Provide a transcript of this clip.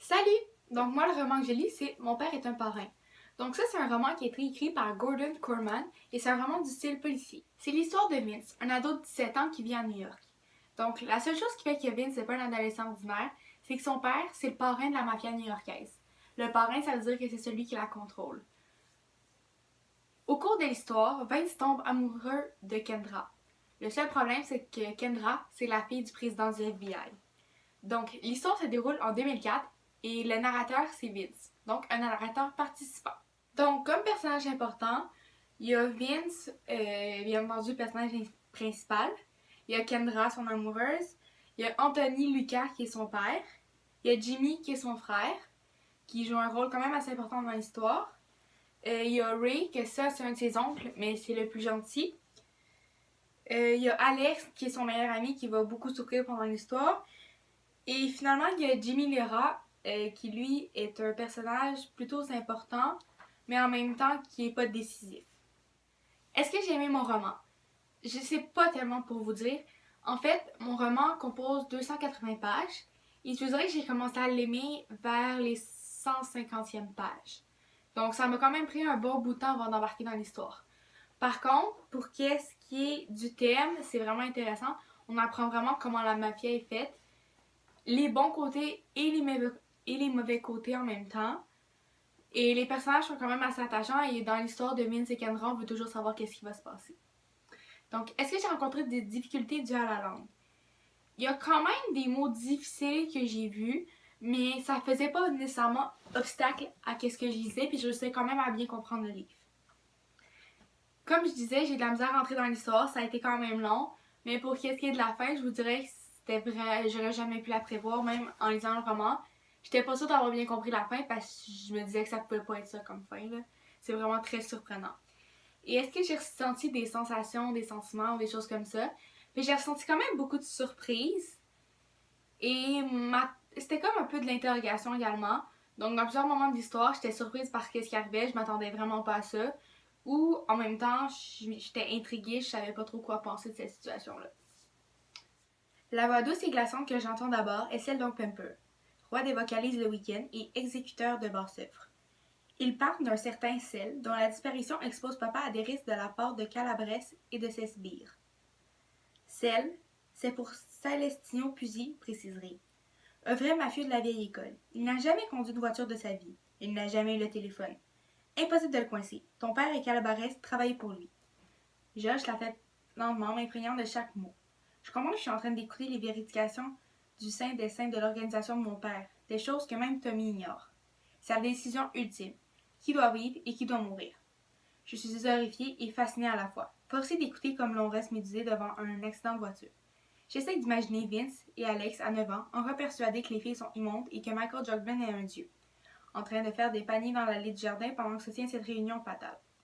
Salut! Donc moi, le roman que je lis, c'est Mon père est un parrain. Donc ça, c'est un roman qui a été écrit par Gordon Corman et c'est un roman du style policier. C'est l'histoire de Vince, un ado de 17 ans qui vit à New York. Donc la seule chose qui fait que Vince n'est pas un adolescent ordinaire, c'est que son père, c'est le parrain de la mafia new-yorkaise. Le parrain, ça veut dire que c'est celui qui la contrôle. Au cours de l'histoire, Vince tombe amoureux de Kendra. Le seul problème, c'est que Kendra, c'est la fille du président du FBI. Donc, l'histoire se déroule en 2004 et le narrateur, c'est Vince. Donc, un narrateur participant. Donc, comme personnage important, il y a Vince, bien entendu, le personnage principal. Il y a Kendra, son amoureuse. Il y a Anthony Lucas, qui est son père. Il y a Jimmy, qui est son frère, qui joue un rôle quand même assez important dans l'histoire. Il y a Ray, que ça, c'est un de ses oncles, mais c'est le plus gentil. Il y a Alex, qui est son meilleur ami, qui va beaucoup souffrir pendant l'histoire. Et finalement, il y a Jimmy Lera, qui lui est un personnage plutôt important, mais en même temps qui est pas décisif. Est-ce que j'ai aimé mon roman? Je sais pas tellement pour vous dire. En fait, mon roman compose 280 pages et je vous dirais que j'ai commencé à l'aimer vers les 150e pages. Donc ça m'a quand même pris un bon bout de temps avant d'embarquer dans l'histoire. Par contre, pour qu'est-ce qui est du thème, c'est vraiment intéressant. On apprend vraiment comment la mafia est faite, les bons côtés et les mauvais côtés en même temps. Et les personnages sont quand même assez attachants et dans l'histoire de Vince et Kendra, on veut toujours savoir qu'est-ce qui va se passer. Donc, est-ce que j'ai rencontré des difficultés dues à la langue? Il y a quand même des mots difficiles que j'ai vus, mais ça faisait pas nécessairement obstacle à ce que je lisais, puis je réussissais quand même à bien comprendre le livre. Comme je disais, j'ai de la misère à rentrer dans l'histoire, ça a été quand même long, mais pour qu'est-ce qui est de la fin, je vous dirais que c'était vrai, j'aurais jamais pu la prévoir, même en lisant le roman. J'étais pas sûre d'avoir bien compris la fin parce que je me disais que ça pouvait pas être ça comme fin, là. C'est vraiment très surprenant. Et est-ce que j'ai ressenti des sensations, des sentiments ou des choses comme ça? Puis j'ai ressenti quand même beaucoup de surprises. Et c'était comme un peu de l'interrogation également. Donc dans plusieurs moments de l'histoire, j'étais surprise par ce qui arrivait, je m'attendais vraiment pas à ça. Ou en même temps, j'étais intriguée, je savais pas trop quoi penser de cette situation-là. La voix douce et glaçante que j'entends d'abord est celle d'Oncle Pemper, roi des vocalises le week-end et exécuteur de basse-œuvre. Il parle d'un certain Sel, dont la disparition expose papa à des risques de la part de Calabrese et de ses sbires. Sel, c'est pour Celestino Pusi, préciserait. Un vrai mafieux de la vieille école. Il n'a jamais conduit de voiture de sa vie. Il n'a jamais eu le téléphone. Impossible de le coincer. Ton père et Calabrese travaillaient pour lui. Josh l'a fait lentement, m'imprégnant de chaque mot. Je comprends que je suis en train d'écouter les vérifications du sein des seins de l'organisation de mon père, des choses que même Tommy ignore. C'est la décision ultime. Qui doit vivre et qui doit mourir. Je suis horrifiée et fascinée à la fois, forcée d'écouter comme l'on reste médusé devant un accident de voiture. J'essaie d'imaginer Vince et Alex à 9 ans, encore persuadés que les filles sont immondes et que Michael Jordan est un dieu, en train de faire des paniers dans l'allée du jardin pendant que se tient cette réunion fatale.